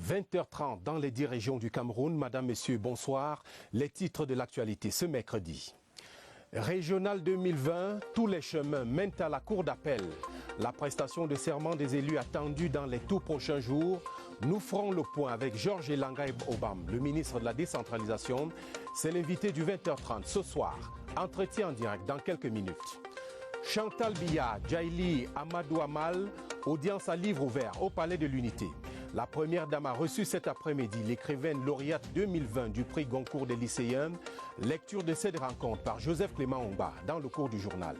20h30 dans les 10 régions du Cameroun. Madame, Messieurs, bonsoir. Les titres de l'actualité ce mercredi. Régional 2020, tous les chemins mènent à la cour d'appel. La prestation de serment des élus attendue dans les tout prochains jours. Nous ferons le point avec Georges Elanga Obam, le ministre de la décentralisation. C'est l'invité du 20h30 ce soir. Entretien en direct dans quelques minutes. Chantal Biya, Djaili Amadou Amal, audience à livre ouvert au Palais de l'Unité. La première dame a reçu cet après-midi l'écrivaine lauréate 2020 du prix Goncourt des lycéens. Lecture de cette rencontre par Joseph Clément Omba dans le cours du journal.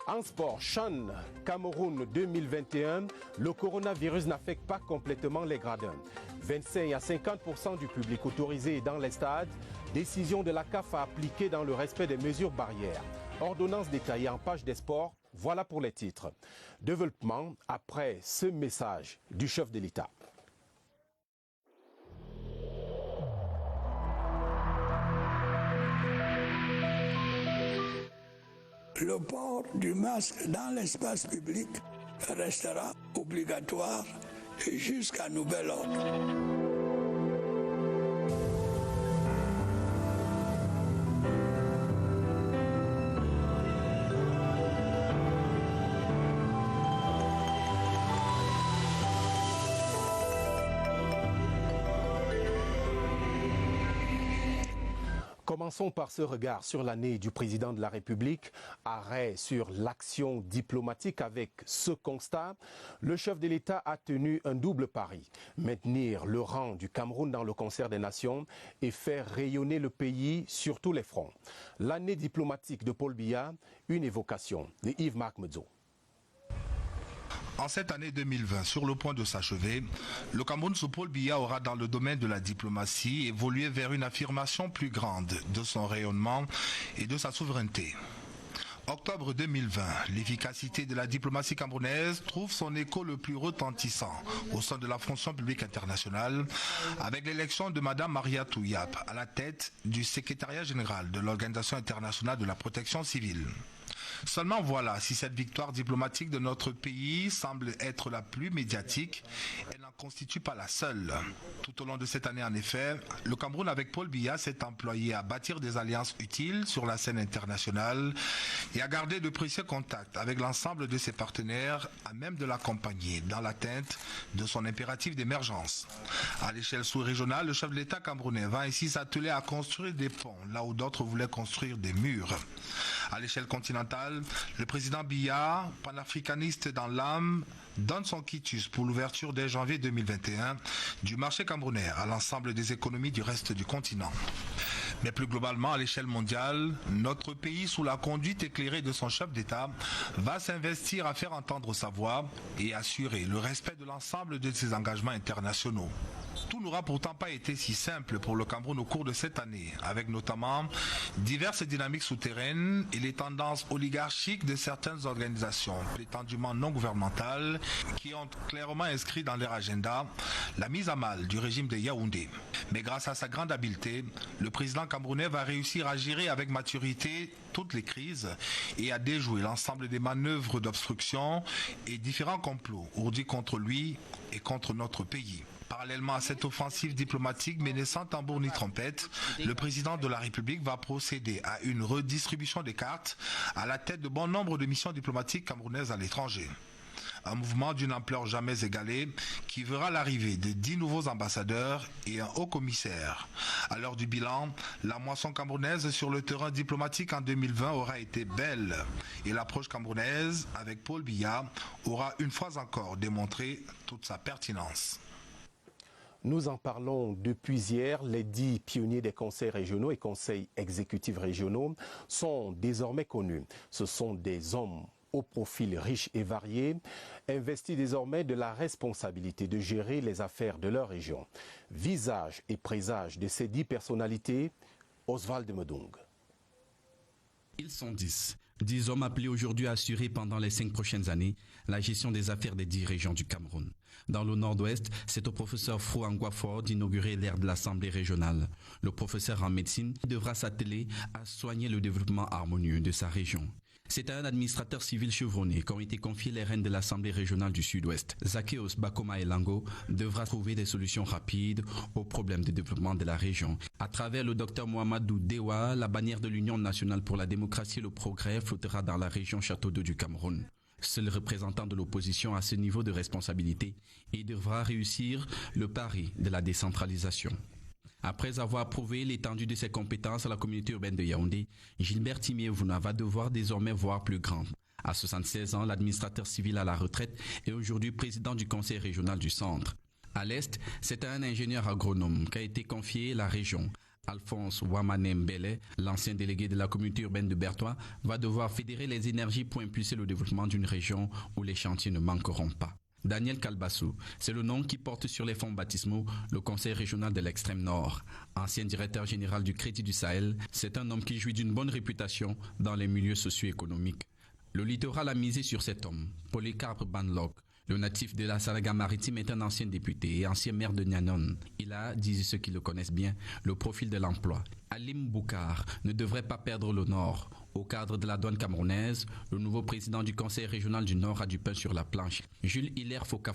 En sport, CHAN Cameroun 2021, le coronavirus n'affecte pas complètement les gradins. 25 à 50% du public autorisé dans les stades. Décision de la CAF à appliquer dans le respect des mesures barrières. Ordonnance détaillée en page des sports. Voilà pour les titres. Développement après ce message du chef de l'État. Le port du masque dans l'espace public restera obligatoire jusqu'à nouvel ordre. Commençons par ce regard sur l'année du président de la République. Arrêt sur l'action diplomatique avec ce constat. Le chef de l'État a tenu un double pari. Maintenir le rang du Cameroun dans le concert des nations et faire rayonner le pays sur tous les fronts. L'année diplomatique de Paul Biya, une évocation de Yves-Marc Medzo. En cette année 2020, sur le point de s'achever, le Cameroun sous Paul Biya aura dans le domaine de la diplomatie évolué vers une affirmation plus grande de son rayonnement et de sa souveraineté. Octobre 2020, l'efficacité de la diplomatie camerounaise trouve son écho le plus retentissant au sein de la fonction publique internationale avec l'élection de Madame Maria Touyap à la tête du secrétariat général de l'Organisation internationale de la protection civile. Seulement voilà, si cette victoire diplomatique de notre pays semble être la plus médiatique, elle n'en constitue pas la seule. Tout au long de cette année, en effet, le Cameroun avec Paul Biya s'est employé à bâtir des alliances utiles sur la scène internationale et à garder de précieux contacts avec l'ensemble de ses partenaires à même de l'accompagner dans l'atteinte de son impératif d'émergence. À l'échelle sous-régionale, le chef de l'État camerounais va ainsi s'atteler à construire des ponts là où d'autres voulaient construire des murs. À l'échelle continentale, le président Biya, panafricaniste dans l'âme, donne son quitus pour l'ouverture dès janvier 2021 du marché camerounais à l'ensemble des économies du reste du continent. Mais plus globalement, à l'échelle mondiale, notre pays, sous la conduite éclairée de son chef d'État, va s'investir à faire entendre sa voix et assurer le respect de l'ensemble de ses engagements internationaux. Tout n'aura pourtant pas été si simple pour le Cameroun au cours de cette année, avec notamment diverses dynamiques souterraines et les tendances oligarchiques de certaines organisations prétendument non gouvernementales qui ont clairement inscrit dans leur agenda la mise à mal du régime de Yaoundé. Mais grâce à sa grande habileté, le président camerounais va réussir à gérer avec maturité toutes les crises et à déjouer l'ensemble des manœuvres d'obstruction et différents complots ourdis contre lui et contre notre pays. Parallèlement à cette offensive diplomatique menée sans tambour ni trompette, le président de la République va procéder à une redistribution des cartes à la tête de bon nombre de missions diplomatiques camerounaises à l'étranger. Un mouvement d'une ampleur jamais égalée qui verra l'arrivée de 10 nouveaux ambassadeurs et un haut commissaire. À l'heure du bilan, la moisson camerounaise sur le terrain diplomatique en 2020 aura été belle et l'approche camerounaise avec Paul Biya aura une fois encore démontré toute sa pertinence. Nous en parlons depuis hier. Les 10 pionniers des conseils régionaux et conseils exécutifs régionaux sont désormais connus. Ce sont des hommes au profil riche et varié, investis désormais de la responsabilité de gérer les affaires de leur région. Visage et présage de ces 10 personnalités, Oswald Medung. Ils sont 10 hommes appelés aujourd'hui à assurer pendant les 5 prochaines années la gestion des affaires des 10 régions du Cameroun. Dans le nord-ouest, c'est au professeur Fro Angwafo d'inaugurer l'ère de l'Assemblée régionale. Le professeur en médecine devra s'atteler à soigner le développement harmonieux de sa région. C'est à un administrateur civil chevronné qu'ont été confiés les rênes de l'Assemblée régionale du Sud-Ouest. Zaccheus Bakoma Elango devra trouver des solutions rapides aux problèmes de développement de la région. À travers le docteur Mohamedou Dewa, la bannière de l'Union nationale pour la démocratie et le progrès flottera dans la région Château d'Eau du Cameroun. Seul représentant de l'opposition à ce niveau de responsabilité, il devra réussir le pari de la décentralisation. Après avoir prouvé l'étendue de ses compétences à la communauté urbaine de Yaoundé, Gilbert Timiévouna va devoir désormais voir plus grand. À 76 ans, l'administrateur civil à la retraite est aujourd'hui président du conseil régional du centre. À l'est, c'est à un ingénieur agronome qu'a été confiée la région. Alphonse Wamanem-Bellet, l'ancien délégué de la communauté urbaine de Bertois, va devoir fédérer les énergies pour impulser le développement d'une région où les chantiers ne manqueront pas. Daniel Kalbassou, c'est le nom qui porte sur les fonds baptismaux le Conseil régional de l'extrême nord. Ancien directeur général du Crédit du Sahel, c'est un homme qui jouit d'une bonne réputation dans les milieux socio-économiques. Le littoral a misé sur cet homme, Polycarpe Banlok. Le natif de la Salaga-Maritime est un ancien député et ancien maire de Nyanon. Il a, disent ceux qui le connaissent bien, le profil de l'emploi. Alim Boukar ne devrait pas perdre le Nord. Au cadre de la douane camerounaise, le nouveau président du Conseil régional du Nord a du pain sur la planche. Jules Hilaire Foka,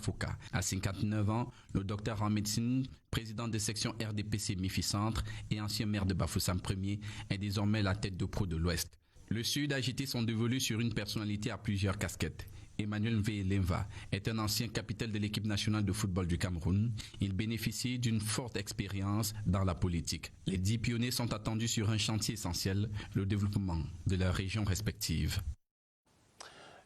à 59 ans, le docteur en médecine, président de section RDPC Mifi-Centre et ancien maire de Bafoussam 1er, est désormais la tête de pro de l'Ouest. Le Sud agité son dévolu sur une personnalité à plusieurs casquettes. Emmanuel Lemva est un ancien capitaine de l'équipe nationale de football du Cameroun. Il bénéficie d'une forte expérience dans la politique. Les 10 pionniers sont attendus sur un chantier essentiel, le développement de leurs régions respectives.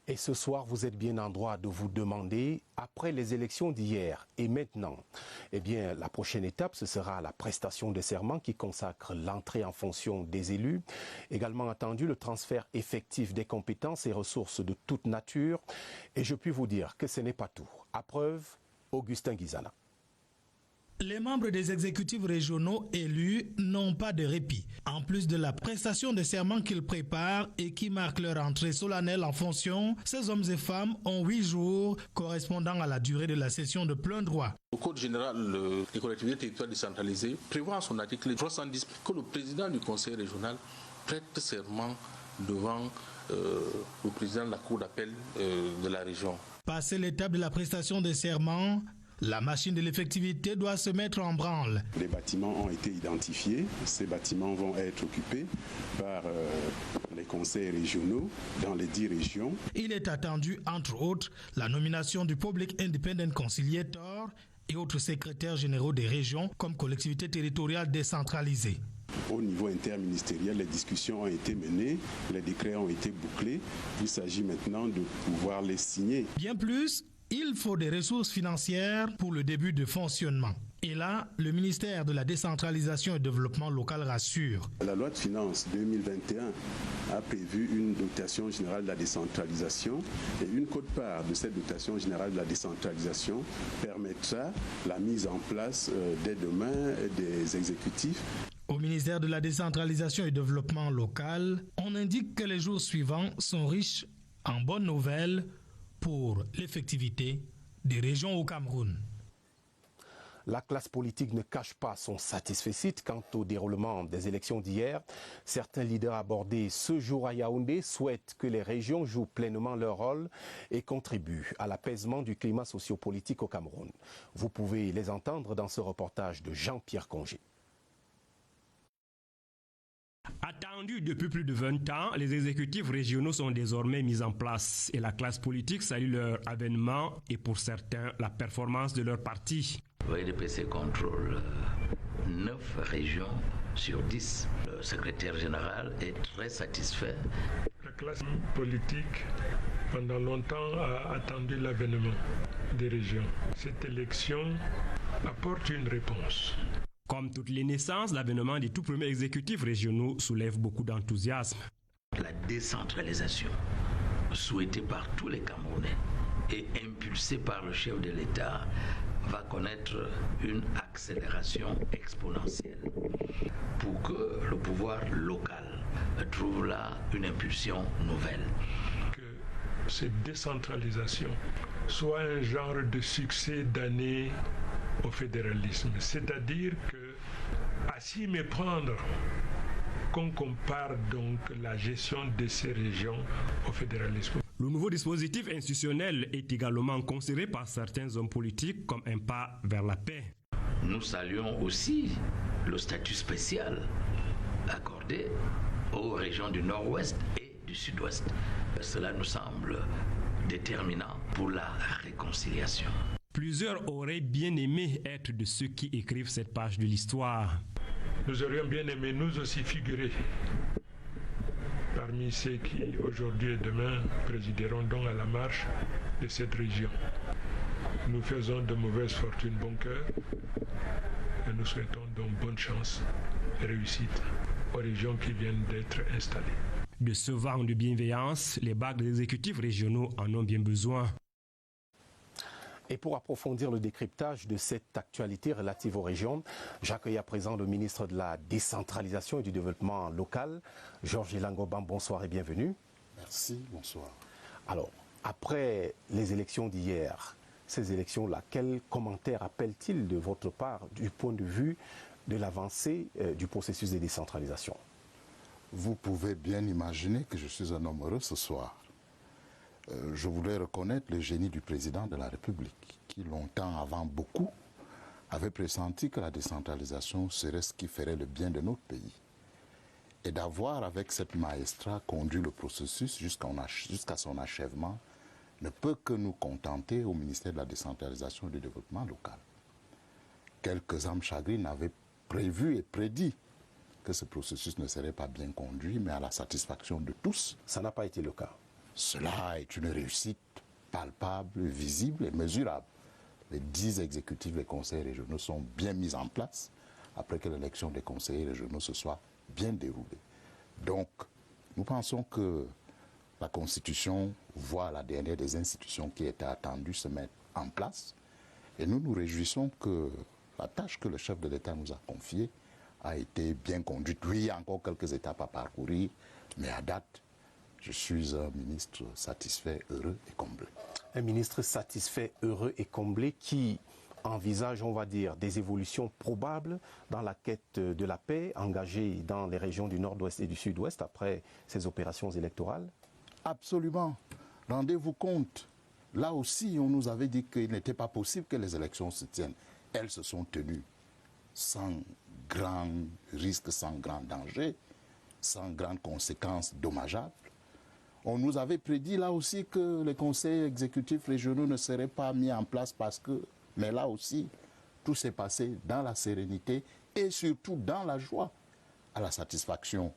Et ce soir, vous êtes bien en droit de vous demander, après les élections d'hier et maintenant, eh bien, la prochaine étape, ce sera la prestation de serment qui consacre l'entrée en fonction des élus. Également attendu, le transfert effectif des compétences et ressources de toute nature. Et je puis vous dire que ce n'est pas tout. À preuve, Augustin Guizana. Les membres des exécutifs régionaux élus n'ont pas de répit. En plus de la prestation de serment qu'ils préparent et qui marque leur entrée solennelle en fonction, ces hommes et femmes ont 8 jours correspondant à la durée de la session de plein droit. Le Code général des collectivités territoriales décentralisées prévoit en son article 310 que le président du conseil régional prête serment devant le président de la cour d'appel de la région. Passé l'étape de la prestation de serment, la machine de l'effectivité doit se mettre en branle. Les bâtiments ont été identifiés. Ces bâtiments vont être occupés par les conseils régionaux dans les 10 régions. Il est attendu, entre autres, la nomination du Public Independent Conciliator et autres secrétaires généraux des régions comme collectivités territoriales décentralisées. Au niveau interministériel, les discussions ont été menées, les décrets ont été bouclés. Il s'agit maintenant de pouvoir les signer. Bien plus, il faut des ressources financières pour le début de fonctionnement. Et là, le ministère de la décentralisation et développement local rassure. La loi de finances 2021 a prévu une dotation générale de la décentralisation et une quote-part de cette dotation générale de la décentralisation permettra la mise en place dès demain des exécutifs. Au ministère de la décentralisation et développement local, on indique que les jours suivants sont riches en bonnes nouvelles pour l'effectivité des régions au Cameroun. La classe politique ne cache pas son satisfecit quant au déroulement des élections d'hier. Certains leaders abordés ce jour à Yaoundé souhaitent que les régions jouent pleinement leur rôle et contribuent à l'apaisement du climat sociopolitique au Cameroun. Vous pouvez les entendre dans ce reportage de Jean-Pierre Congé. Attendus depuis plus de 20 ans, les exécutifs régionaux sont désormais mis en place et la classe politique salue leur avènement et pour certains la performance de leur parti. VDPC contrôle 9 régions sur 10. Le secrétaire général est très satisfait. La classe politique, pendant longtemps, a attendu l'avènement des régions. Cette élection apporte une réponse. Comme toutes les naissances, l'avènement des tout premiers exécutifs régionaux soulève beaucoup d'enthousiasme. La décentralisation, souhaitée par tous les Camerounais et impulsée par le chef de l'État, va connaître une accélération exponentielle pour que le pouvoir local trouve là une impulsion nouvelle. Que cette décentralisation soit un genre de succès d'année au fédéralisme, c'est-à-dire que à s'y méprendre qu'on compare donc la gestion de ces régions au fédéralisme. Le nouveau dispositif institutionnel est également considéré par certains hommes politiques comme un pas vers la paix. Nous saluons aussi le statut spécial accordé aux régions du Nord-Ouest et du Sud-Ouest. Cela nous semble déterminant pour la réconciliation. Plusieurs auraient bien aimé être de ceux qui écrivent cette page de l'histoire. Nous aurions bien aimé nous aussi figurer parmi ceux qui aujourd'hui et demain présideront donc à la marche de cette région. Nous faisons de mauvaise fortune bon cœur et nous souhaitons donc bonne chance et réussite aux régions qui viennent d'être installées. De ce vent de bienveillance, les bacs des exécutifs régionaux en ont bien besoin. Et pour approfondir le décryptage de cette actualité relative aux régions, j'accueille à présent le ministre de la Décentralisation et du Développement local, Georges Ilangoban. Bonsoir et bienvenue. Merci, bonsoir. Alors, après les élections d'hier, ces élections-là, quels commentaires appellent-ils de votre part du point de vue de l'avancée du processus de décentralisation? Vous pouvez bien imaginer que je suis un homme heureux ce soir. Je voulais reconnaître le génie du président de la République, qui longtemps avant beaucoup avait pressenti que la décentralisation serait ce qui ferait le bien de notre pays. Et d'avoir avec cette maestra conduit le processus jusqu'à son achèvement ne peut que nous contenter au ministère de la Décentralisation et du Développement local. Quelques âmes chagrines avaient prévu et prédit que ce processus ne serait pas bien conduit, mais à la satisfaction de tous. Ça n'a pas été le cas. Cela est une réussite palpable, visible et mesurable. Les 10 exécutifs des conseils régionaux sont bien mis en place après que l'élection des conseillers régionaux se soit bien déroulée. Donc, nous pensons que la Constitution voit la dernière des institutions qui étaient attendues se mettre en place. Et nous nous réjouissons que la tâche que le chef de l'État nous a confiée a été bien conduite. Oui, il y a encore quelques étapes à parcourir, mais à date, je suis un ministre satisfait, heureux et comblé. Un ministre satisfait, heureux et comblé qui envisage, on va dire, des évolutions probables dans la quête de la paix engagée dans les régions du Nord-Ouest et du Sud-Ouest après ces opérations électorales? Absolument. Rendez-vous compte, là aussi, on nous avait dit qu'il n'était pas possible que les élections se tiennent. Elles se sont tenues sans grand risque, sans grand danger, sans grandes conséquences dommageables. On nous avait prédit là aussi que les conseils exécutifs régionaux ne seraient pas mis en place parce que, mais là aussi, tout s'est passé dans la sérénité et surtout dans la joie, à la satisfaction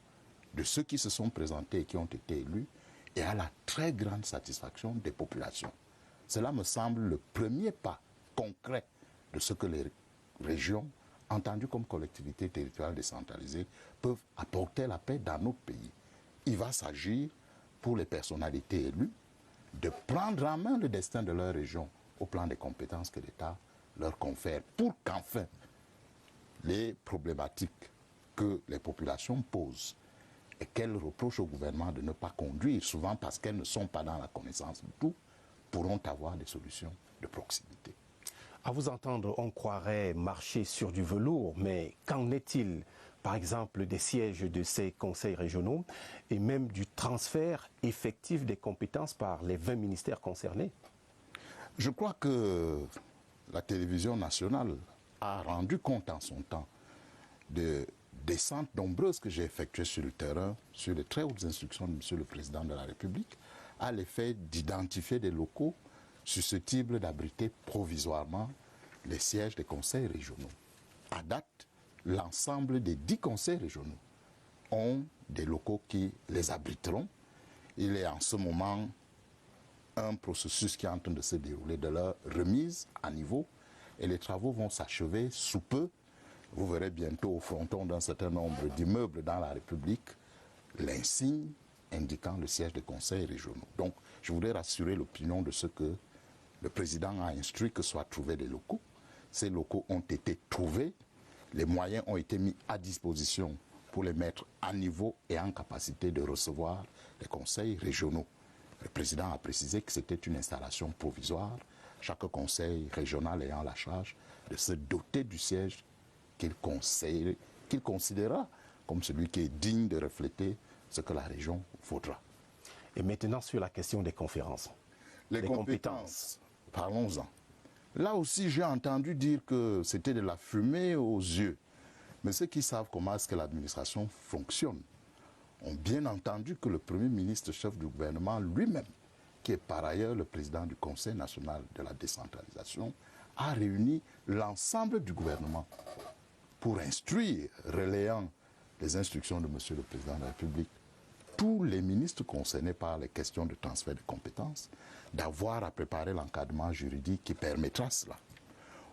de ceux qui se sont présentés et qui ont été élus et à la très grande satisfaction des populations. Cela me semble le premier pas concret de ce que les régions, entendues comme collectivités territoriales décentralisées, peuvent apporter la paix dans notre pays. Il va s'agir pour les personnalités élues de prendre en main le destin de leur région au plan des compétences que l'État leur confère pour qu'enfin les problématiques que les populations posent et qu'elles reprochent au gouvernement de ne pas conduire, souvent parce qu'elles ne sont pas dans la connaissance de tout, pourront avoir des solutions de proximité. À vous entendre, on croirait marcher sur du velours, mais qu'en est-il, par exemple, des sièges de ces conseils régionaux et même du transfert effectif des compétences par les 20 ministères concernés? Je crois que la télévision nationale a rendu compte en son temps de descentes nombreuses que j'ai effectuées sur le terrain, sur les très hautes instructions de M. le Président de la République, à l'effet d'identifier des locaux susceptibles d'abriter provisoirement les sièges des conseils régionaux. À date, l'ensemble des 10 conseils régionaux ont des locaux qui les abriteront. Il est en ce moment un processus qui est en train de se dérouler de leur remise à niveau et les travaux vont s'achever sous peu. Vous verrez bientôt au fronton d'un certain nombre d'immeubles dans la République l'insigne indiquant le siège des conseils régionaux. Donc, je voudrais rassurer l'opinion de ce que le président a instruit que soient trouvés des locaux. Ces locaux ont été trouvés, les moyens ont été mis à disposition pour les mettre à niveau et en capacité de recevoir les conseils régionaux. Le président a précisé que c'était une installation provisoire, chaque conseil régional ayant la charge de se doter du siège qu'il considérera comme celui qui est digne de refléter ce que la région faudra. Et maintenant sur la question des conférences. Les compétences, parlons-en. Là aussi, j'ai entendu dire que c'était de la fumée aux yeux. Mais ceux qui savent comment est-ce que l'administration fonctionne ont bien entendu que le Premier ministre, chef du gouvernement lui-même, qui est par ailleurs le président du Conseil national de la décentralisation, a réuni l'ensemble du gouvernement pour instruire, relayant les instructions de M. le Président de la République, tous les ministres concernés par les questions de transfert de compétences, d'avoir à préparer l'encadrement juridique qui permettra cela.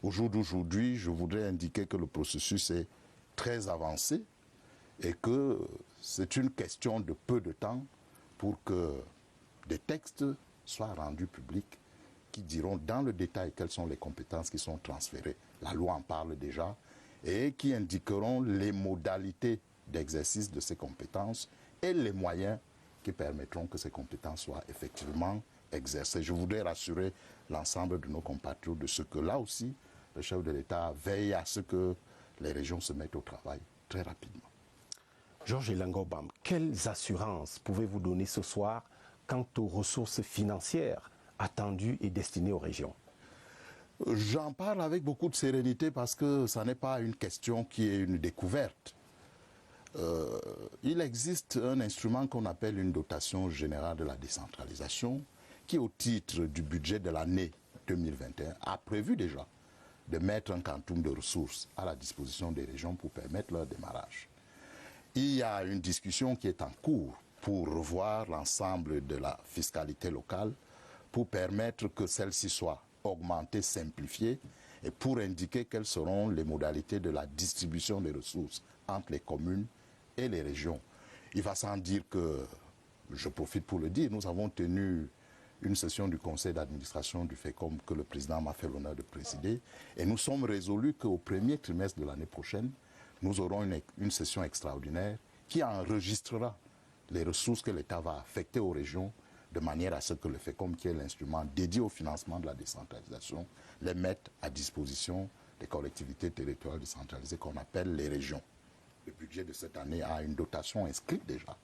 Au jour d'aujourd'hui, je voudrais indiquer que le processus est très avancé et que c'est une question de peu de temps pour que des textes soient rendus publics qui diront dans le détail quelles sont les compétences qui sont transférées. La loi en parle déjà et qui indiqueront les modalités d'exercice de ces compétences et les moyens qui permettront que ces compétences soient effectivement exercées. Je voudrais rassurer l'ensemble de nos compatriotes de ce que là aussi, le chef de l'État veille à ce que les régions se mettent au travail très rapidement. Georges Elango Bam, quelles assurances pouvez-vous donner ce soir quant aux ressources financières attendues et destinées aux régions? J'en parle avec beaucoup de sérénité parce que ce n'est pas une question qui est une découverte. Il existe un instrument qu'on appelle une dotation générale de la décentralisation qui, au titre du budget de l'année 2021, a prévu déjà de mettre un quantum de ressources à la disposition des régions pour permettre leur démarrage. Il y a une discussion qui est en cours pour revoir l'ensemble de la fiscalité locale pour permettre que celle-ci soit augmentée, simplifiée et pour indiquer quelles seront les modalités de la distribution des ressources entre les communes et les régions. Il va sans dire que, je profite pour le dire, nous avons tenu une session du conseil d'administration du FECOM que le président m'a fait l'honneur de présider et nous sommes résolus qu'au premier trimestre de l'année prochaine, nous aurons une session extraordinaire qui enregistrera les ressources que l'État va affecter aux régions de manière à ce que le FECOM, qui est l'instrument dédié au financement de la décentralisation, les mette à disposition des collectivités territoriales décentralisées qu'on appelle les régions. Le budget de cette année a une dotation inscrite déjà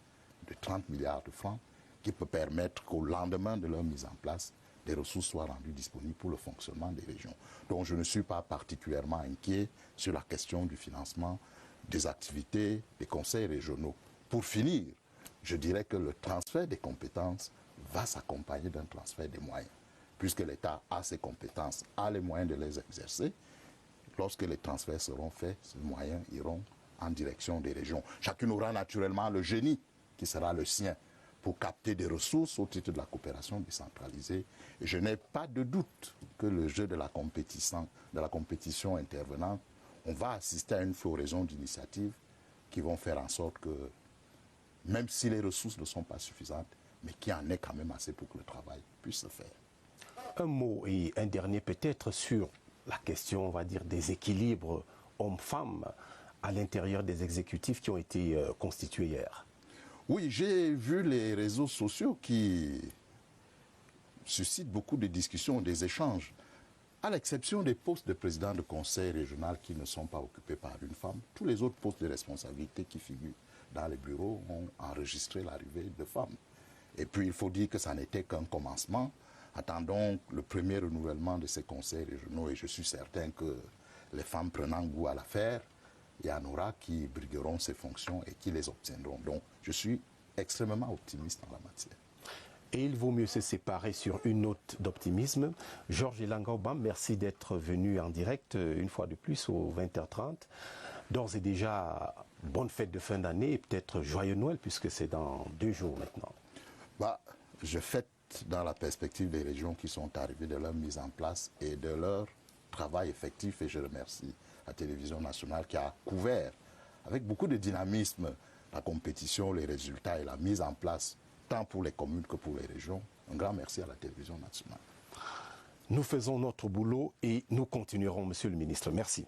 de 30 milliards de francs qui peut permettre qu'au lendemain de leur mise en place, des ressources soient rendues disponibles pour le fonctionnement des régions. Donc je ne suis pas particulièrement inquiet sur la question du financement des activités des conseils régionaux. Pour finir, je dirais que le transfert des compétences va s'accompagner d'un transfert des moyens. Puisque l'État a ses compétences, a les moyens de les exercer, lorsque les transferts seront faits, ces moyens iront en direction des régions. Chacune aura naturellement le génie qui sera le sien pour capter des ressources au titre de la coopération décentralisée. Et je n'ai pas de doute que le jeu de la compétition intervenante, on va assister à une floraison d'initiatives qui vont faire en sorte que, même si les ressources ne sont pas suffisantes, mais qu'il y en ait quand même assez pour que le travail puisse se faire. Un mot et un dernier peut-être sur la question, on va dire, des équilibres hommes-femmes à l'intérieur des exécutifs qui ont été constitués hier. Oui, j'ai vu les réseaux sociaux qui suscitent beaucoup de discussions, des échanges. À l'exception des postes de président de conseil régional qui ne sont pas occupés par une femme, tous les autres postes de responsabilité qui figurent dans les bureaux ont enregistré l'arrivée de femmes. Et puis il faut dire que ça n'était qu'un commencement. Attendons le premier renouvellement de ces conseils régionaux et je suis certain que les femmes prenant goût à l'affaire, il y en aura qui brigueront ces fonctions et qui les obtiendront. Donc je suis extrêmement optimiste en la matière. Et il vaut mieux se séparer sur une note d'optimisme. Georges Elango Bam, merci d'être venu en direct une fois de plus au 20h30. D'ores et déjà, bonne fête de fin d'année et peut-être joyeux Noël puisque c'est dans 2 jours maintenant. Je fête dans la perspective des régions qui sont arrivées de leur mise en place et de leur travail effectif et je remercie la télévision nationale qui a couvert avec beaucoup de dynamisme la compétition, les résultats et la mise en place tant pour les communes que pour les régions. Un grand merci à la télévision nationale. Nous faisons notre boulot et nous continuerons, Monsieur le Ministre. Merci.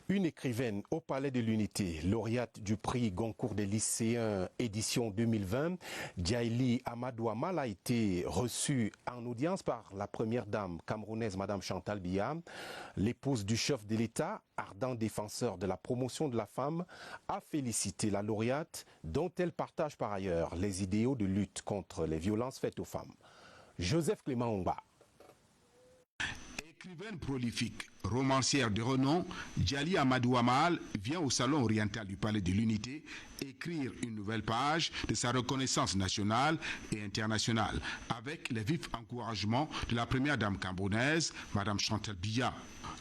Une écrivaine au Palais de l'Unité, lauréate du prix Goncourt des lycéens édition 2020, Djaili Amadou Amal a été reçue en audience par la première dame camerounaise, Madame Chantal Biya. L'épouse du chef de l'État, ardent défenseur de la promotion de la femme, a félicité la lauréate dont elle partage par ailleurs les idéaux de lutte contre les violences faites aux femmes. Joseph Clément Omba. Écrivaine prolifique, romancière de renom, Djaili Amadou Amal vient au Salon oriental du Palais de l'Unité écrire une nouvelle page de sa reconnaissance nationale et internationale avec les vifs encouragements de la première dame camerounaise, Madame Chantal Biya.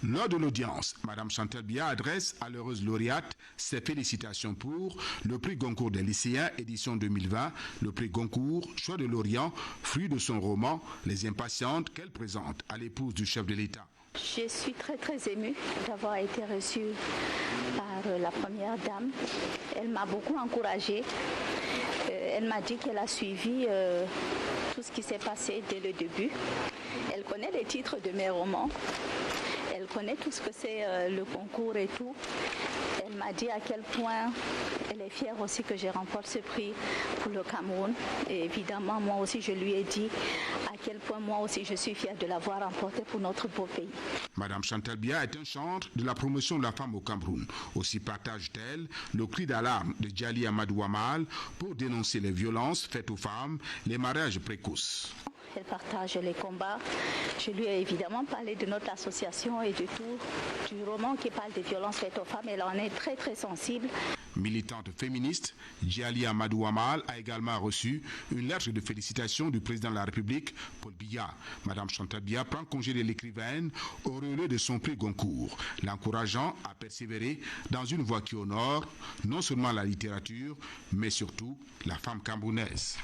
Lors de l'audience, Madame Chantal Biya adresse à l'heureuse lauréate ses félicitations pour le prix Goncourt des lycéens édition 2020, le prix Goncourt, choix de l'Orient, fruit de son roman Les Impatientes qu'elle présente à l'épouse du chef de l'État. Je suis très émue d'avoir été reçue par la première dame. Elle m'a beaucoup encouragée. Elle m'a dit qu'elle a suivi tout ce qui s'est passé dès le début. Elle connaît les titres de mes romans. Elle connaît tout ce que c'est le concours et tout. Elle m'a dit à quel point elle est fière aussi que je remporte ce prix pour le Cameroun. Et évidemment, moi aussi, je lui ai dit à quel point moi aussi je suis fière de l'avoir remporté pour notre beau pays. Madame Chantal Biya est un chantre de la promotion de la femme au Cameroun. Aussi partage-t-elle le cri d'alarme de Djaili Amadou Amal pour dénoncer les violences faites aux femmes, les mariages précoces. Elle partage les combats. Je lui ai évidemment parlé de notre association et de tout, du roman qui parle des violences faites aux femmes. Elle en est très sensible. Militante féministe, Djaili Amadou Amal a également reçu une lettre de félicitations du président de la République, Paul Biya. Madame Chantal Biya prend congé de l'écrivaine au relais de son prix Goncourt, l'encourageant à persévérer dans une voie qui honore non seulement la littérature, mais surtout la femme camerounaise.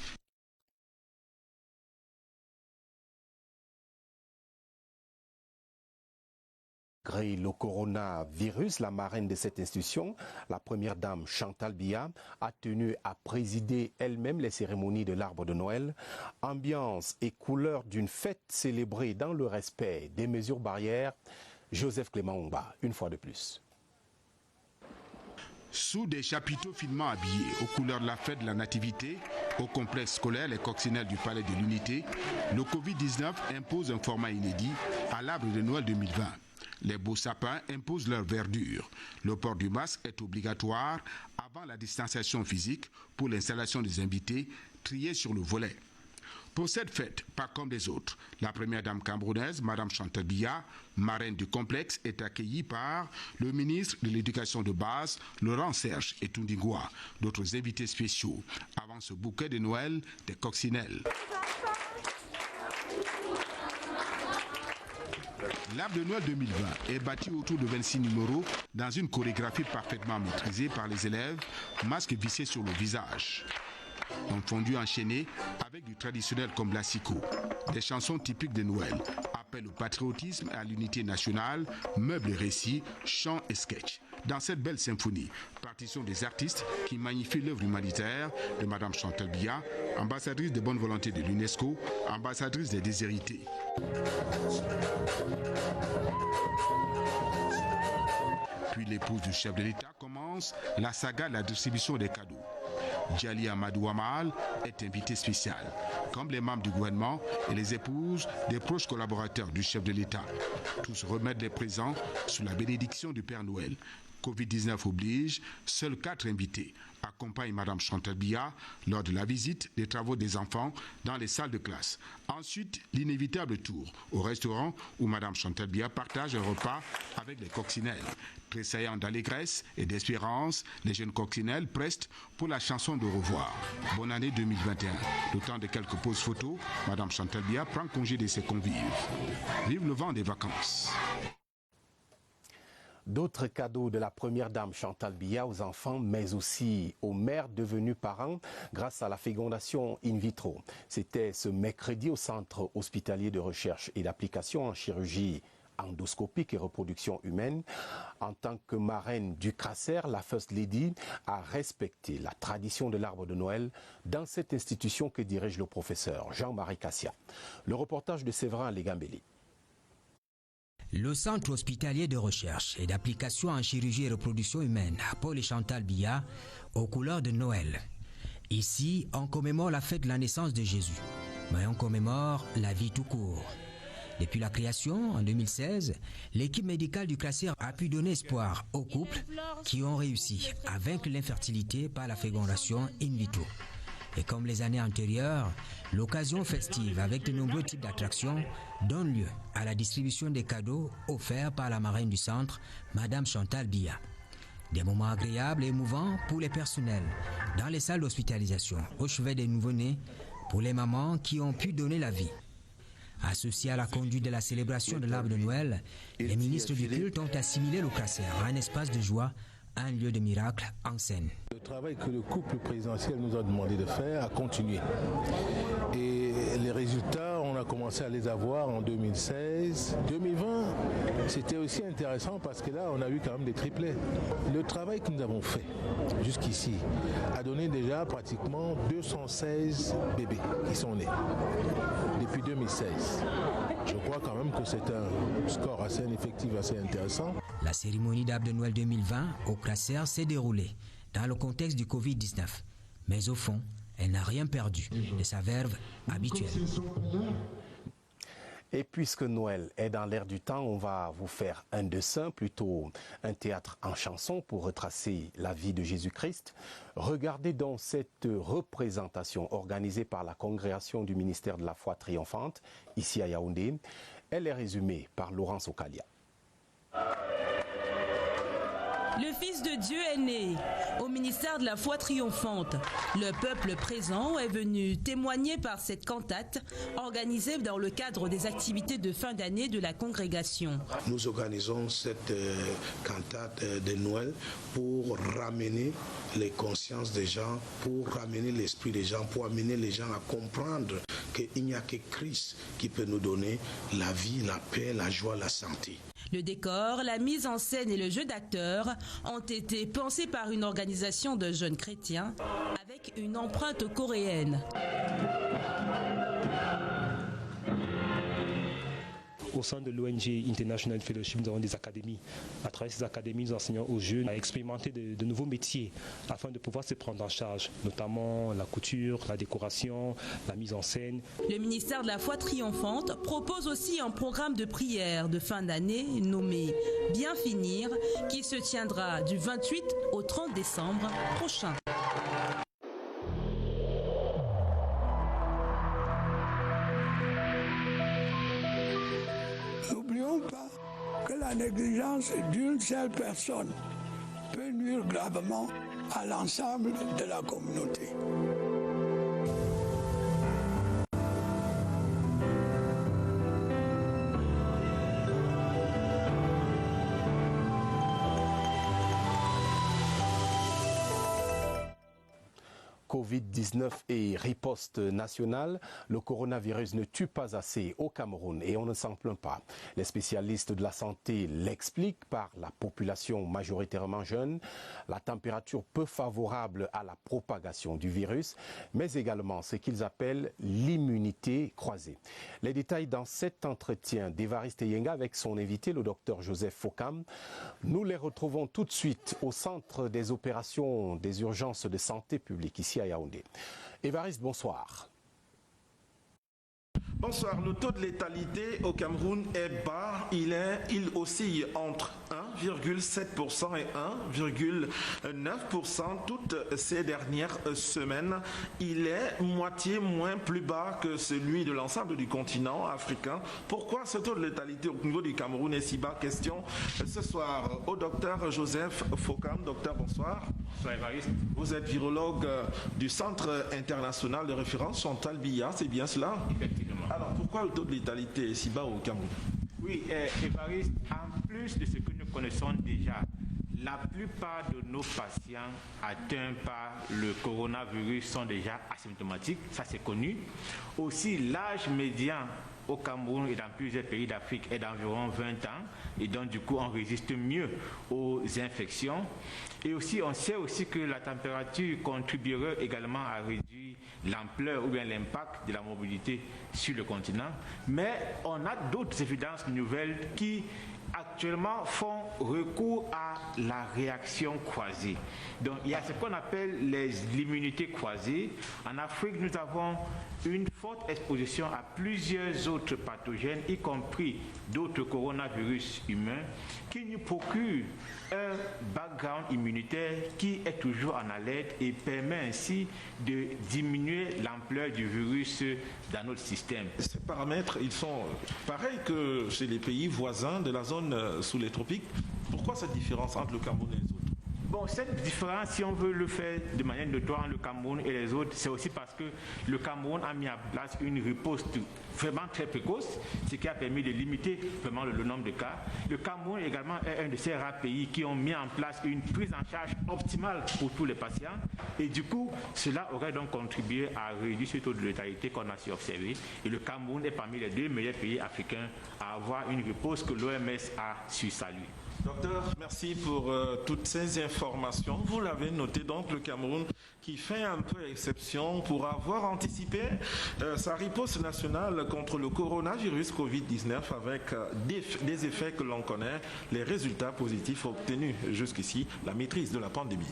Malgré le coronavirus, la marraine de cette institution, la première dame Chantal Biya, a tenu à présider elle-même les cérémonies de l'arbre de Noël. Ambiance et couleur d'une fête célébrée dans le respect des mesures barrières. Joseph Clément Omba, une fois de plus. Sous des chapiteaux finement habillés aux couleurs de la fête de la Nativité, au complexe scolaire Les Coccinelles du Palais de l'Unité, le Covid-19 impose un format inédit à l'arbre de Noël 2020. Les beaux sapins imposent leur verdure. Le port du masque est obligatoire avant la distanciation physique pour l'installation des invités triés sur le volet. Pour cette fête, pas comme les autres, la première dame camerounaise, Madame Chantal Biya, marraine du complexe, est accueillie par le ministre de l'Éducation de base, Laurent Serge et Tundingwa, d'autres invités spéciaux, avant ce bouquet de Noël des coccinelles. L'arbre de Noël 2020 est bâti autour de 26 numéros dans une chorégraphie parfaitement maîtrisée par les élèves, masques vissés sur le visage. Un fondu enchaîné avec du traditionnel comme l'assicot. Des chansons typiques de Noël, appel au patriotisme et à l'unité nationale, meubles et récits, chants et sketchs. Dans cette belle symphonie, partition des artistes qui magnifient l'œuvre humanitaire de Madame Chantal Biya, ambassadrice de bonne volonté de l'UNESCO, ambassadrice des déshérités. Puis l'épouse du chef de l'État commence la saga de la distribution des cadeaux. Djaili Amadou Amal est invité spécial, comme les membres du gouvernement et les épouses des proches collaborateurs du chef de l'État. Tous remettent des présents sous la bénédiction du Père Noël. Covid-19 oblige, seuls 4 invités accompagnent Madame Chantal Biya lors de la visite des travaux des enfants dans les salles de classe. Ensuite, l'inévitable tour au restaurant où Madame Chantal Biya partage un repas avec les coccinelles. Tressaillant d'allégresse et d'espérance, les jeunes coccinelles prestent pour la chanson de revoir. Bonne année 2021. Le temps de quelques pauses photos, Madame Chantal Biya prend congé de ses convives. Vive le vent des vacances. D'autres cadeaux de la première dame Chantal Biya aux enfants, mais aussi aux mères devenues parents grâce à la fécondation in vitro. C'était ce mercredi au Centre hospitalier de recherche et d'application en chirurgie endoscopique et reproduction humaine. En tant que marraine du CRACER, la First Lady a respecté la tradition de l'arbre de Noël dans cette institution que dirige le professeur Jean-Marie Cassia. Le reportage de Séverin Legambeli. Le Centre hospitalier de recherche et d'application en chirurgie et reproduction humaine, Paul et Chantal Biya, aux couleurs de Noël. Ici, on commémore la fête de la naissance de Jésus, mais on commémore la vie tout court. Depuis la création, en 2016, l'équipe médicale du CRACER a pu donner espoir aux couples qui ont réussi à vaincre l'infertilité par la fécondation in vitro. Et comme les années antérieures, l'occasion festive avec de nombreux types d'attractions donne lieu à la distribution des cadeaux offerts par la marraine du centre, Madame Chantal Biya. Des moments agréables et émouvants pour les personnels, dans les salles d'hospitalisation, au chevet des nouveau-nés, pour les mamans qui ont pu donner la vie. Associés à la conduite de la célébration de l'arbre de Noël, les ministres du culte ont assimilé le CRACER à un espace de joie, un lieu de miracle en scène. Le travail que le couple présidentiel nous a demandé de faire a continué. Et les résultats, on a commencé à les avoir en 2016. 2020, c'était aussi intéressant parce que là, on a eu quand même des triplets. Le travail que nous avons fait jusqu'ici a donné déjà pratiquement 216 bébés qui sont nés depuis 2016. Je crois quand même que c'est un score assez effectif, assez intéressant. La cérémonie d'arbre de Noël 2020 au CRACER s'est déroulée dans le contexte du Covid-19. Mais au fond, elle n'a rien perdu de sa verve habituelle. Et puisque Noël est dans l'air du temps, on va vous faire un dessin, plutôt un théâtre en chanson pour retracer la vie de Jésus-Christ. Regardez donc cette représentation organisée par la congrégation du ministère de la foi triomphante, ici à Yaoundé. Elle est résumée par Laurence Okalia. Le Fils de Dieu est né. Au ministère de la foi triomphante, le peuple présent est venu témoigner par cette cantate organisée dans le cadre des activités de fin d'année de la congrégation. Nous organisons cette cantate de Noël pour ramener les consciences des gens, pour ramener l'esprit des gens, pour amener les gens à comprendre qu'il n'y a que Christ qui peut nous donner la vie, la paix, la joie, la santé. Le décor, la mise en scène et le jeu d'acteurs ont été pensés par une organisation de jeunes chrétiens avec une empreinte coréenne. Au sein de l'ONG International Fellowship, nous avons des académies. À travers ces académies, nous enseignons aux jeunes à expérimenter de nouveaux métiers afin de pouvoir se prendre en charge, notamment la couture, la décoration, la mise en scène. Le ministère de la foi triomphante propose aussi un programme de prière de fin d'année nommé « Bien finir » qui se tiendra du 28 au 30 décembre prochain. N'oublions pas que la négligence d'une seule personne peut nuire gravement à l'ensemble de la communauté. Covid-19 et riposte nationale, le coronavirus ne tue pas assez au Cameroun et on ne s'en plaint pas. Les spécialistes de la santé l'expliquent par la population majoritairement jeune, la température peu favorable à la propagation du virus, mais également ce qu'ils appellent l'immunité croisée. Les détails dans cet entretien d'Évariste Yenga avec son invité, le docteur Joseph Fokam. Nous les retrouvons tout de suite au centre des opérations des urgences de santé publique ici à Yaoundé. Évariste, bonsoir. Bonsoir. Le taux de létalité au Cameroun est bas. Il oscille entre 1,7% et 1,9% toutes ces dernières semaines. Il est moitié moins plus bas que celui de l'ensemble du continent africain. Pourquoi ce taux de létalité au niveau du Cameroun est si bas? Question ce soir au docteur Joseph Fokam. Docteur, bonsoir. Bonsoir Évariste. Vous êtes virologue du Centre international de référence Chantal Biya, c'est bien cela? Effectivement. Alors pourquoi le taux de létalité est si bas au Cameroun? Oui, Évariste, en plus de ce que nous connaissons déjà, la plupart de nos patients atteints par le coronavirus sont déjà asymptomatiques, ça c'est connu. Aussi, l'âge médian au Cameroun et dans plusieurs pays d'Afrique est d'environ 20 ans et donc du coup on résiste mieux aux infections. Et aussi on sait aussi que la température contribuerait également à réduire l'ampleur ou bien l'impact de la mobilité sur le continent. Mais on a d'autres évidences nouvelles qui actuellement font recours à la réaction croisée. Donc il y a ce qu'on appelle l'immunité croisée. En Afrique, nous avons une forte exposition à plusieurs autres pathogènes, y compris d'autres coronavirus humains, qui nous procurent un background immunitaire qui est toujours en alerte et permet ainsi de diminuer l'ampleur du virus dans notre système. Ces paramètres, ils sont pareils que chez les pays voisins de la zone sous les tropiques. Pourquoi cette différence entre le Cameroun et les autres? Bon, cette différence, si on veut le faire de manière notoire, le Cameroun et les autres, c'est aussi parce que le Cameroun a mis en place une riposte vraiment très précoce, ce qui a permis de limiter vraiment le nombre de cas. Le Cameroun également est un de ces rares pays qui ont mis en place une prise en charge optimale pour tous les patients et du coup, cela aurait donc contribué à réduire ce taux de létalité qu'on a su observer. Et le Cameroun est parmi les 2 meilleurs pays africains à avoir une riposte que l'OMS a su saluer. Docteur, merci pour toutes ces informations. Vous l'avez noté, donc le Cameroun qui fait un peu exception pour avoir anticipé sa riposte nationale contre le coronavirus Covid-19 avec des effets que l'on connaît, les résultats positifs obtenus jusqu'ici, la maîtrise de la pandémie.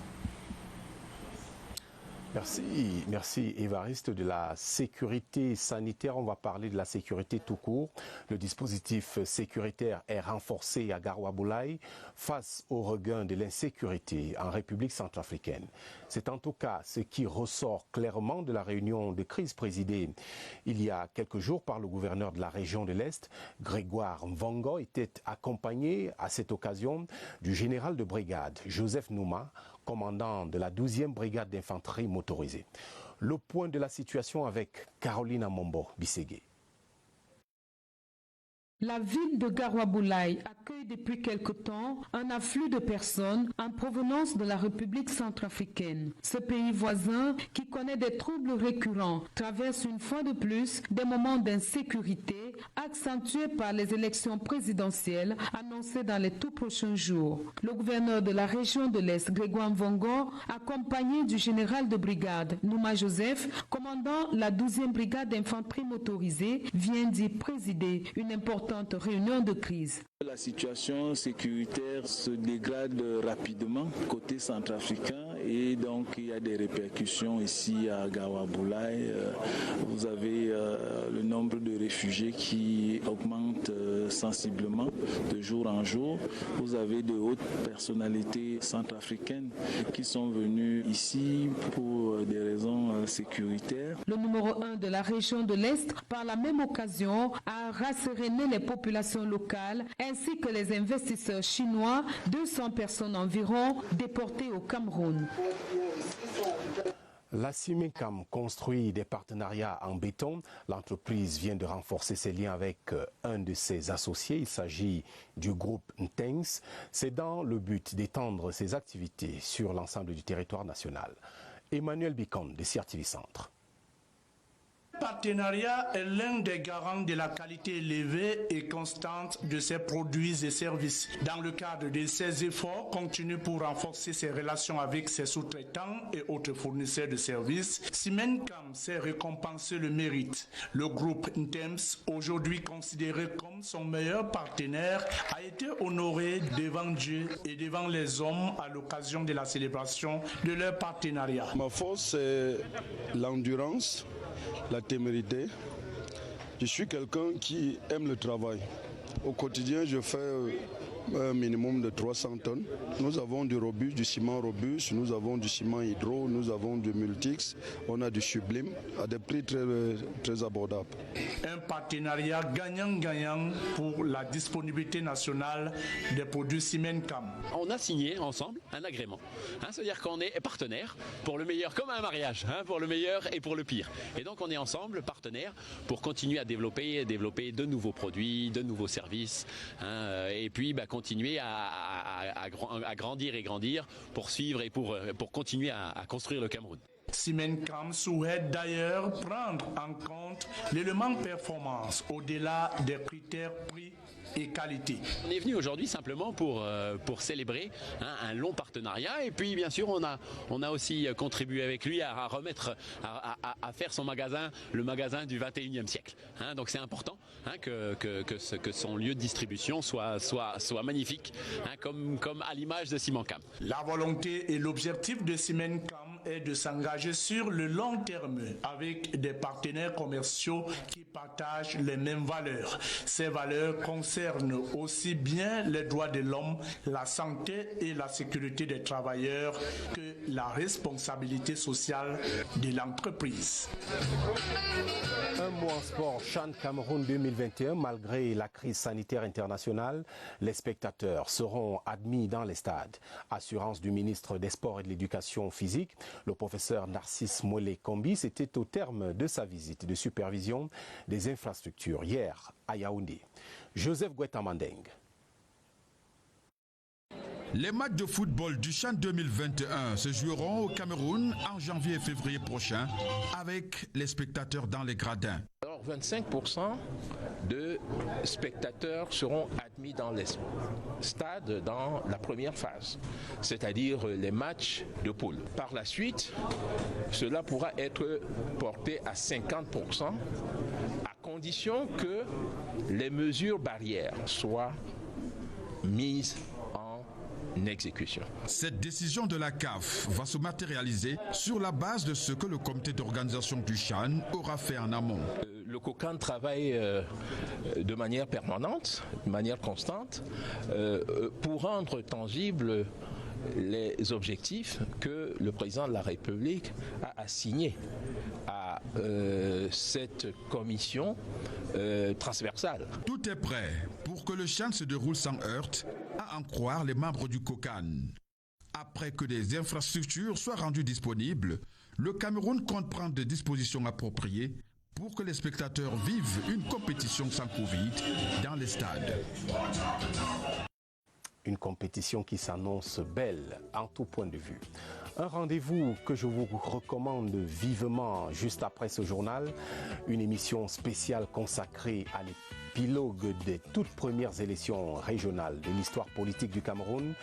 Merci Évariste. De la sécurité sanitaire, on va parler de la sécurité tout court. Le dispositif sécuritaire est renforcé à Garoua-Boulaye face au regain de l'insécurité en République centrafricaine. C'est en tout cas ce qui ressort clairement de la réunion de crise présidée il y a quelques jours par le gouverneur de la région de l'Est. Grégoire Mvongo était accompagné à cette occasion du général de brigade Joseph Nouma, commandant de la 12e brigade d'infanterie motorisée. Le point de la situation avec Caroline Amombo Bisségué. La ville de Garoua-Boulaye accueille depuis quelque temps un afflux de personnes en provenance de la République centrafricaine. Ce pays voisin, qui connaît des troubles récurrents, traverse une fois de plus des moments d'insécurité accentués par les élections présidentielles annoncées dans les tout prochains jours. Le gouverneur de la région de l'Est, Grégoire Mvongo, accompagné du général de brigade Nouma Joseph, commandant la 12e brigade d'infanterie motorisée, vient d'y présider une importante réunion de crise. La situation sécuritaire se dégrade rapidement côté centrafricain et donc il y a des répercussions ici à Garoua-Boulaye. Vous avez le nombre de réfugiés qui augmente sensiblement de jour en jour. Vous avez de hautes personnalités centrafricaines qui sont venues ici pour des raisons sécuritaires. Le numéro 1 de la région de l'Est, par la même occasion, a rasséréné les populations locales ainsi que les investisseurs chinois, 200 personnes environ déportées au Cameroun. La Cimencam construit des partenariats en béton. L'entreprise vient de renforcer ses liens avec un de ses associés. Il s'agit du groupe Ntengs. C'est dans le but d'étendre ses activités sur l'ensemble du territoire national. Emmanuel Bicon de CRTV Centre. Le partenariat est l'un des garants de la qualité élevée et constante de ses produits et services. Dans le cadre de ses efforts continus pour renforcer ses relations avec ses sous-traitants et autres fournisseurs de services, Cimencam s'est récompensé le mérite. Le groupe Ntems, aujourd'hui considéré comme son meilleur partenaire, a été honoré devant Dieu et devant les hommes à l'occasion de la célébration de leur partenariat. Ma force, c'est l'endurance, la témérité. Je suis quelqu'un qui aime le travail. Au quotidien, je fais un minimum de 300 tonnes. Nous avons du robuste, du ciment robuste, nous avons du ciment hydro, nous avons du multix, on a du sublime à des prix très, très abordables. Un partenariat gagnant-gagnant pour la disponibilité nationale des produits Cimencam. On a signé ensemble un agrément. C'est-à-dire qu'on est partenaires pour le meilleur, comme un mariage, pour le meilleur et pour le pire. Et donc on est ensemble partenaires pour continuer à développer de nouveaux produits, de nouveaux services, et puis continuer à grandir et grandir pour suivre et pour continuer à construire le Cameroun. Simen Kam souhaite d'ailleurs prendre en compte l'élément performance au-delà des critères prix et qualité. On est venu aujourd'hui simplement pour célébrer un long partenariat et puis bien sûr on a aussi contribué avec lui à remettre, à faire son magasin, le magasin du 21e siècle. Donc c'est important que son lieu de distribution soit magnifique, comme à l'image de Simen Kam. La volonté et l'objectif de Simen Kam est de s'engager sur le long terme avec des partenaires commerciaux qui partagent les mêmes valeurs. Ces valeurs concernent aussi bien les droits de l'homme, la santé et la sécurité des travailleurs que la responsabilité sociale de l'entreprise. Un mot en sport, CHAN Cameroun 2021. Malgré la crise sanitaire internationale, les spectateurs seront admis dans les stades. Assurance du ministre des Sports et de l'Éducation physique, le professeur Narcisse Mwele-Kombi, c'était au terme de sa visite de supervision des infrastructures hier à Yaoundé. Joseph Gouetta-Mandeng. Les matchs de football du CHAN 2021 se joueront au Cameroun en janvier et février prochain avec les spectateurs dans les gradins. Alors 25% de spectateurs seront admis dans les stades dans la première phase, c'est-à-dire les matchs de poule. Par la suite, cela pourra être porté à 50% à condition que les mesures barrières soient mises en exécution. Cette décision de la CAF va se matérialiser sur la base de ce que le comité d'organisation du CHAN aura fait en amont. Le COCAN travaille de manière permanente, de manière constante, pour rendre tangibles les objectifs que le président de la République a assignés à cette commission transversale. Tout est prêt pour que le CHAN se déroule sans heurts, à en croire les membres du COCAN. Après que des infrastructures soient rendues disponibles, le Cameroun compte prendre des dispositions appropriées pour que les spectateurs vivent une compétition sans Covid dans les stades. Une compétition qui s'annonce belle en tout point de vue. Un rendez-vous que je vous recommande vivement juste après ce journal, une émission spéciale consacrée à l'épilogue des toutes premières élections régionales de l'histoire politique du Cameroun.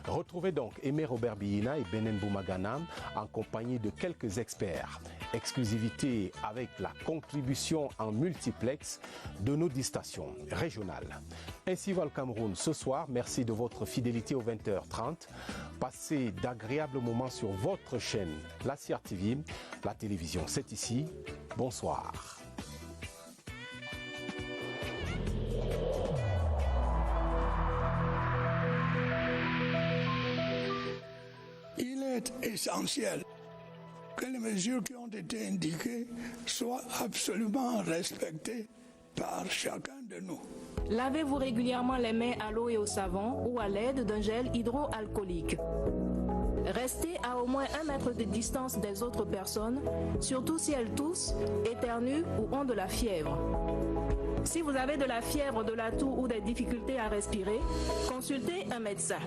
Retrouvez donc Aimé Robert Biyina et Benen Boumagana en compagnie de quelques experts. Exclusivité avec la contribution en multiplex de nos 10 stations régionales. Ainsi va le Cameroun ce soir. Merci de votre fidélité aux 20h30. Passez d'agréables moments sur votre chaîne, la CRTV, la télévision. C'est ici. Bonsoir. Il est essentiel que les mesures qui ont été indiquées soient absolument respectées par chacun de nous. Lavez-vous régulièrement les mains à l'eau et au savon ou à l'aide d'un gel hydroalcoolique. Restez à au moins 1 mètre de distance des autres personnes, surtout si elles toussent, éternuent ou ont de la fièvre. Si vous avez de la fièvre, de la toux ou des difficultés à respirer, consultez un médecin.